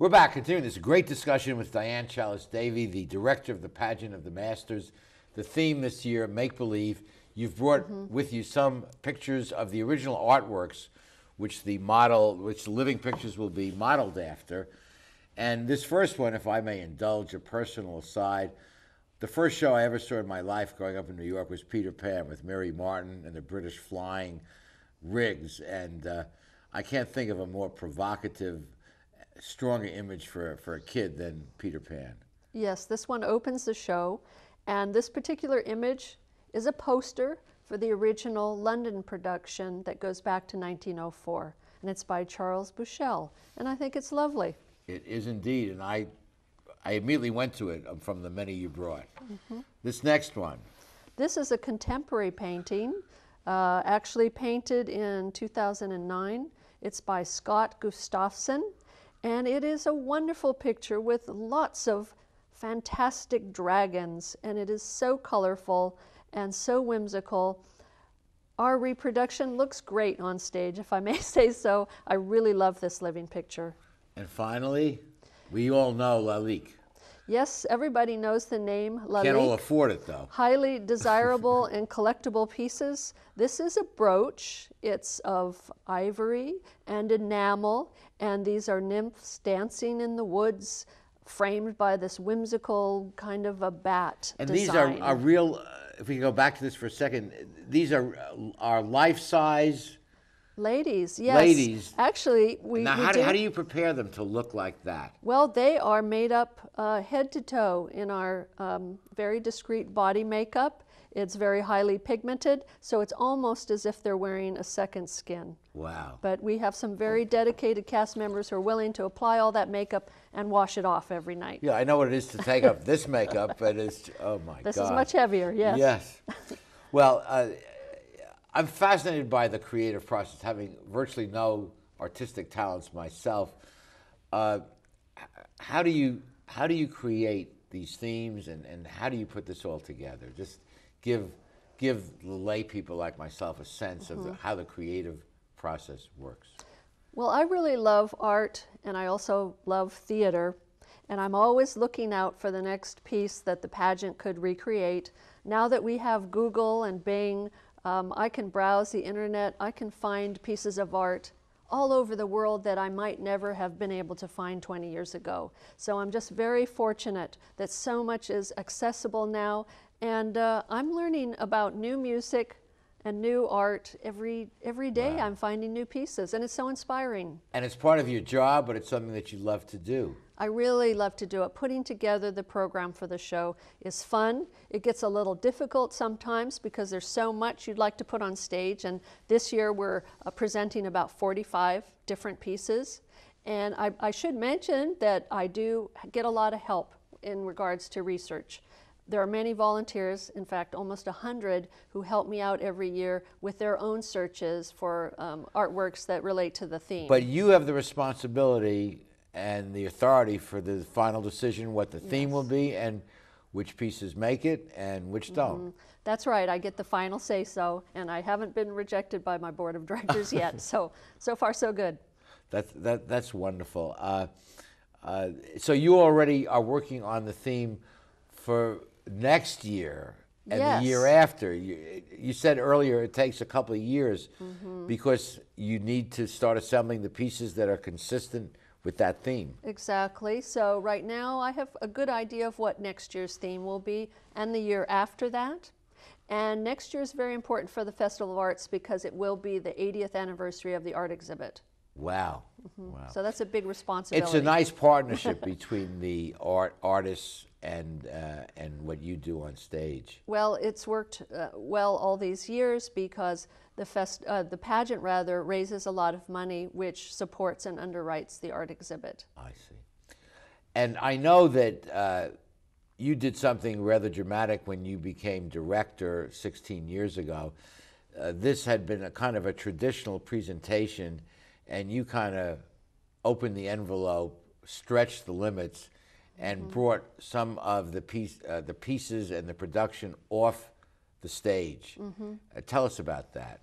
We're back, continuing this great discussion with Diane Challis Davy, the director of the Pageant of the Masters. The theme this year, Make Believe. You've brought with you some pictures of the original artworks, which the living pictures will be modeled after. And this first one, if I may indulge a personal aside, the first show I ever saw in my life growing up in New York was Peter Pan with Mary Martin and the British flying rigs. And I can't think of a more provocative, stronger image for a kid than Peter Pan. Yes, this one opens the show, and this particular image is a poster for the original London production that goes back to 1904, and it's by Charles Bushell, and I think it's lovely. It is indeed, and I immediately went to it from the many you brought. This next one. This is a contemporary painting, actually painted in 2009. It's by Scott Gustafson. And it is a wonderful picture with lots of fantastic dragons, and it is so colorful and so whimsical. Our reproduction looks great on stage, if I may say so. I really love this living picture. And finally, we all know Lalique. Yes, everybody knows the name Lalique. Can't all afford it, though. Highly desirable and collectible pieces. This is a brooch. It's of ivory and enamel, and these are nymphs dancing in the woods, framed by this whimsical kind of a bat And design. these are real, if we can go back to this for a second, these are life-size Ladies, yes. ladies. Actually, Now, how do you prepare them to look like that? Well, they are made up head to toe in our very discreet body makeup. It's very highly pigmented, so it's almost as if they're wearing a second skin. Wow. But we have some very dedicated cast members who are willing to apply all that makeup and wash it off every night. Yeah, I know what it is to take up this makeup, but it's, oh my God. This is much heavier, yes. Yes. Well, I'm fascinated by the creative process, having virtually no artistic talents myself. How do you create these themes, and how do you put this all together? Just give the lay people like myself a sense of how the creative process works. Well, I really love art, and I also love theater, and I'm always looking out for the next piece that the pageant could recreate. Now that we have Google and Bing, I can browse the internet, I can find pieces of art all over the world that I might never have been able to find 20 years ago. So I'm just very fortunate that so much is accessible now, and I'm learning about new music and new art every day. Wow. I'm finding new pieces, and it's so inspiring. And it's part of your job, but it's something that you love to do. I really love to do it. Putting together the program for the show is fun. It gets a little difficult sometimes because there's so much you'd like to put on stage, and this year we're presenting about 45 different pieces. And I should mention that I do get a lot of help in regards to research. There are many volunteers, in fact almost 100, who help me out every year with their own searches for artworks that relate to the theme. But you have the responsibility and the authority for the final decision what the theme will be and which pieces make it and which don't. That's right. I get the final say-so, and I haven't been rejected by my board of directors yet. So far, so good. That's wonderful. So you already are working on the theme for next year and Yes. the year after. You said earlier it takes a couple of years because you need to start assembling the pieces that are consistent with that theme. Exactly. So right now I have a good idea of what next year's theme will be and the year after that. And next year is very important for the Festival of Arts because it will be the 80th anniversary of the art exhibit. Wow. Wow. So that's a big responsibility. It's a nice partnership between the artists and what you do on stage. Well, it's worked well all these years because the pageant rather raises a lot of money, which supports and underwrites the art exhibit. I see. And I know that you did something rather dramatic when you became director 16 years ago. This had been a kind of a traditional presentation, and you kind of opened the envelope, stretched the limits, and brought some of the pieces and the production off the stage. Tell us about that.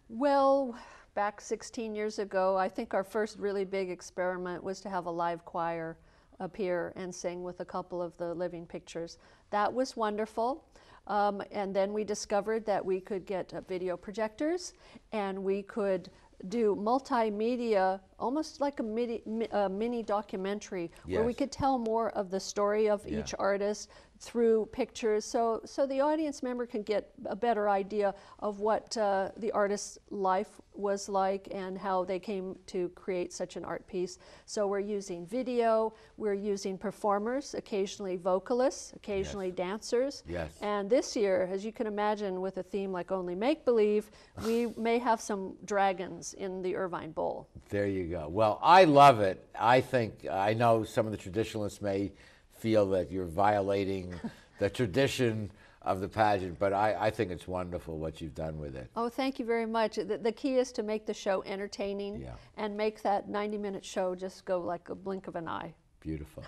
Well, back 16 years ago, I think our first really big experiment was to have a live choir appear and sing with a couple of the living pictures. That was wonderful. And then we discovered that we could get video projectors, and we could do multimedia, almost like a mini documentary, where we Yes. could tell more of the story of each artist through pictures, so the audience member can get a better idea of what the artist's life was like and how they came to create such an art piece. So we're using video, we're using performers, occasionally vocalists, occasionally dancers. Yes. And this year, as you can imagine, with a theme like Only Make Believe, we may have some dragons in the Irvine Bowl. There you go. Well, I love it. I think, I know some of the traditionalists may feel that you're violating the tradition of the pageant, but I think it's wonderful what you've done with it. Oh, thank you very much. The key is to make the show entertaining and make that 90-minute show just go like a blink of an eye. Beautiful.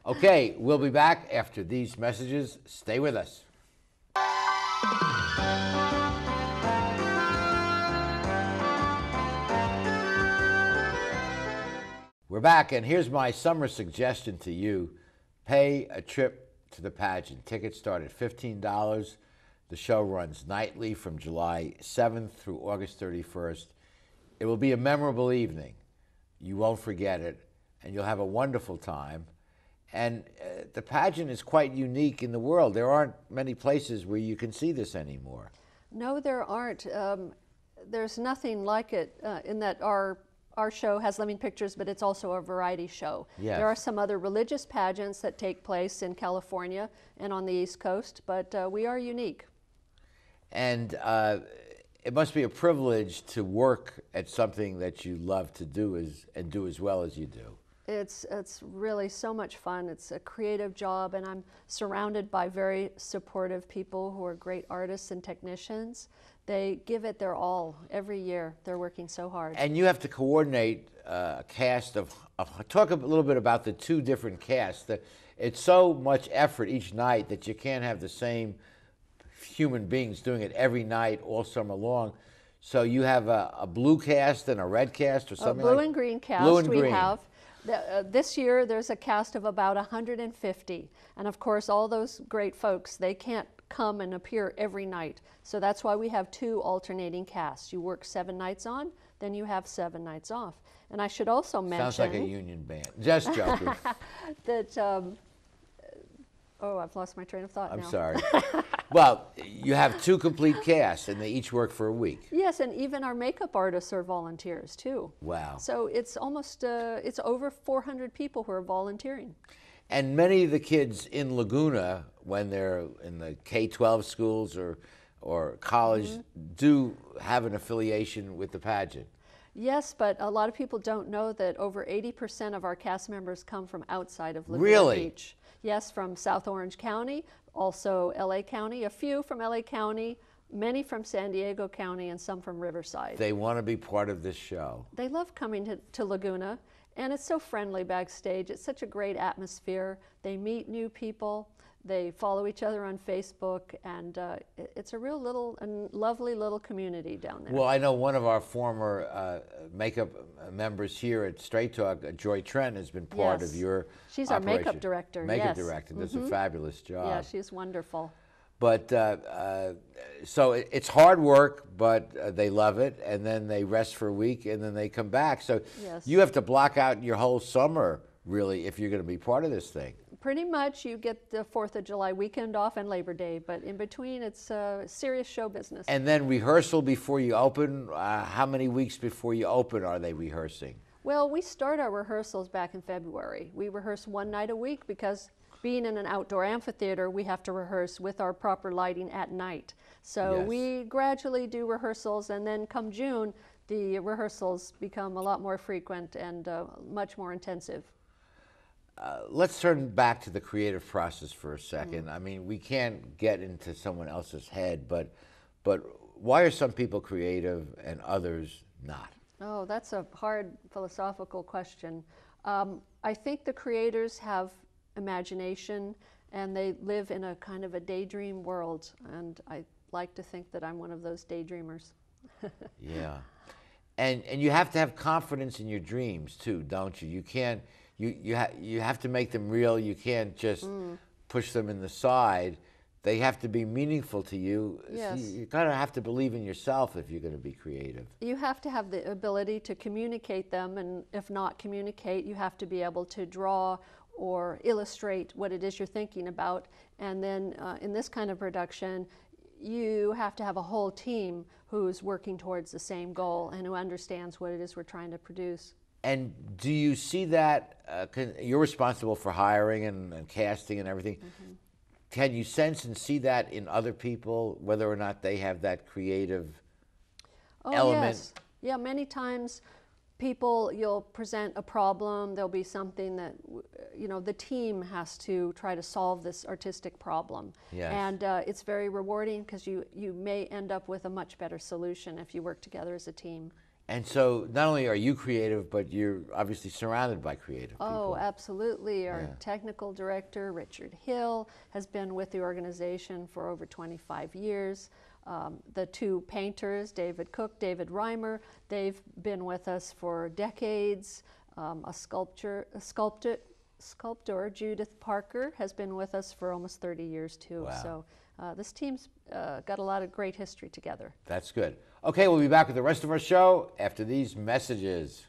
Okay, we'll be back after these messages. Stay with us. We're back, and here's my summer suggestion to you. Pay a trip to the pageant. Tickets start at $15. The show runs nightly from July 7th through August 31st. It will be a memorable evening. You won't forget it, and you'll have a wonderful time. And the pageant is quite unique in the world. There aren't many places where you can see this anymore. No, there aren't. There's nothing like it in that our show has living pictures, but it's also a variety show. Yes. There are some other religious pageants that take place in California and on the East Coast, but we are unique. And it must be a privilege to work at something that you love to do and do as well as you do. It's really so much fun. It's a creative job, and I'm surrounded by very supportive people who are great artists and technicians. They give it their all every year. They're working so hard. And you have to coordinate a cast of talk a little bit about the two different casts. It's so much effort each night that you can't have the same human beings doing it every night all summer long. So you have a blue cast and a red cast or something blue like and green cast Blue and we green. have. This year there's a cast of about 150. And of course all those great folks, they can't come and appear every night. So that's why we have two alternating casts. You work 7 nights on, then you have 7 nights off. And I should also mention... Sounds like a union band. Just joking. that, oh, I've lost my train of thought now. I'm sorry. Well, you have 2 complete casts, and they each work for a week. Yes, and even our makeup artists are volunteers, too. Wow. So it's almost, it's over 400 people who are volunteering. And many of the kids in Laguna, when they're in the K-12 schools or college, do have an affiliation with the pageant. Yes, but a lot of people don't know that over 80% of our cast members come from outside of Laguna Really? Beach. Yes, from South Orange County, also LA County, a few from LA County, many from San Diego County, and some from Riverside. They want to be part of this show. They love coming to Laguna, and it's so friendly backstage. It's such a great atmosphere. They meet new people. They follow each other on Facebook, and it's a real little and lovely little community down there. Well, I know one of our former makeup members here at Straight Talk, Joy Trent, has been part of your She's our makeup operation. director, Makeup yes. director, does a fabulous job. Yeah, she's wonderful. But so it's hard work, but they love it, and then they rest for a week, and then they come back. So Yes. you have to block out your whole summer, really, if you're going to be part of this thing. Pretty much you get the 4th of July weekend off and Labor Day, but in between it's serious show business. And then rehearsal before you open, how many weeks before you open are they rehearsing? Well, we start our rehearsals back in February. We rehearse 1 night a week because being in an outdoor amphitheater, we have to rehearse with our proper lighting at night. So Yes. we gradually do rehearsals, and then come June, the rehearsals become a lot more frequent and much more intensive. Let's turn back to the creative process for a second. I mean, we can't get into someone else's head, but why are some people creative and others not? Oh, that's a hard philosophical question. I think the creators have imagination, and they live in a kind of a daydream world, and I like to think that I'm one of those daydreamers. Yeah. And you have to have confidence in your dreams too, don't you? You can't. You have to make them real. You can't just push them in the side. They have to be meaningful to you. Yes. So you kind of have to believe in yourself if you're going to be creative. You have to have the ability to communicate them, and if not communicate, you have to be able to draw or illustrate what it is you're thinking about. And then in this kind of production, you have to have a whole team who's working towards the same goal and who understands what it is we're trying to produce. And do you see that, you're responsible for hiring and casting and everything. Can you sense and see that in other people, whether or not they have that creative element? Yes. Yeah, many times people, you'll present a problem, there'll be something that, the team has to try to solve this artistic problem. Yes. And it's very rewarding because you may end up with a much better solution if you work together as a team. And so not only are you creative, but you're obviously surrounded by creative people. Oh, absolutely. Our technical director, Richard Hill, has been with the organization for over 25 years. The two painters, David Cook, David Reimer, they've been with us for decades. A sculptor, Judith Parker, has been with us for almost 30 years too. Wow. So this team's got a lot of great history together. That's good. Okay, we'll be back with the rest of our show after these messages.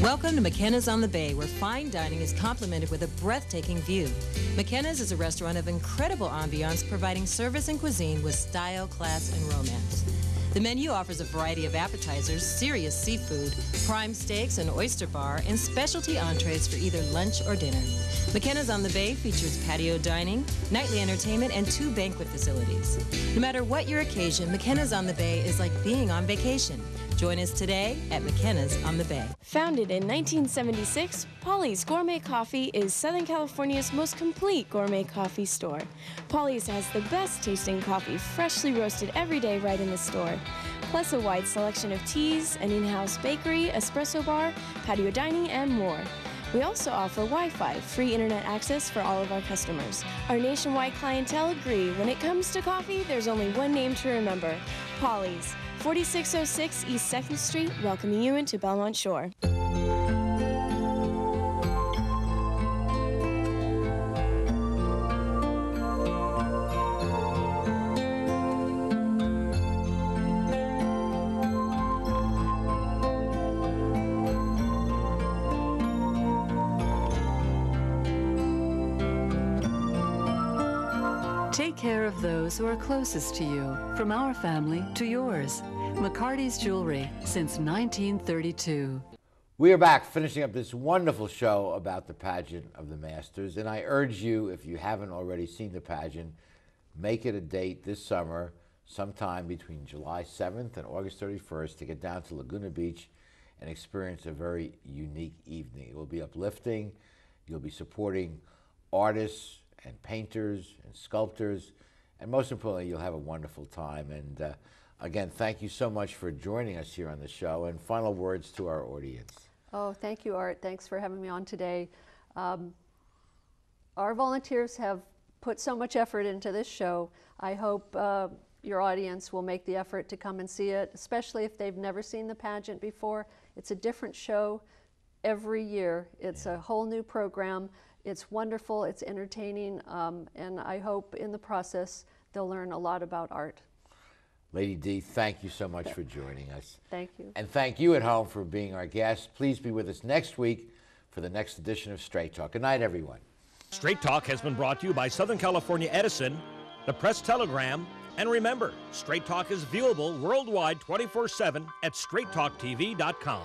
Welcome to McKenna's on the Bay, where fine dining is complemented with a breathtaking view. McKenna's is a restaurant of incredible ambiance, providing service and cuisine with style, class, and romance. The menu offers a variety of appetizers, serious seafood, prime steaks, an oyster bar, and specialty entrees for either lunch or dinner. McKenna's on the Bay features patio dining, nightly entertainment, and 2 banquet facilities. No matter what your occasion, McKenna's on the Bay is like being on vacation. Join us today at McKenna's on the Bay. Founded in 1976, Polly's Gourmet Coffee is Southern California's most complete gourmet coffee store. Polly's has the best tasting coffee, freshly roasted every day right in the store, plus a wide selection of teas, an in-house bakery, espresso bar, patio dining, and more. We also offer Wi-Fi, free internet access for all of our customers. Our nationwide clientele agree when it comes to coffee, there's only one name to remember: Polly's. 4606 East 2nd Street, welcoming you into Belmont Shore. Take care of those who are closest to you, from our family to yours. McCarty's Jewelry, since 1932. We are back finishing up this wonderful show about the Pageant of the Masters, and I urge you, if you haven't already seen the pageant, make it a date this summer, sometime between July 7th and August 31st, to get down to Laguna Beach and experience a very unique evening. It will be uplifting. You'll be supporting artists and painters and sculptors, and most importantly, you'll have a wonderful time. And again, thank you so much for joining us here on the show, and final words to our audience. Oh, thank you, Art. Thanks for having me on today. Our volunteers have put so much effort into this show. I hope your audience will make the effort to come and see it, especially if they've never seen the pageant before. It's a different show every year. It's a whole new program. It's wonderful, it's entertaining, and I hope in the process they'll learn a lot about art. Lady D, thank you so much for joining us. Thank you. And thank you at home for being our guest. Please be with us next week for the next edition of Straight Talk. Good night, everyone. Straight Talk has been brought to you by Southern California Edison, the Press Telegram, and remember, Straight Talk is viewable worldwide 24/7 at straighttalktv.com.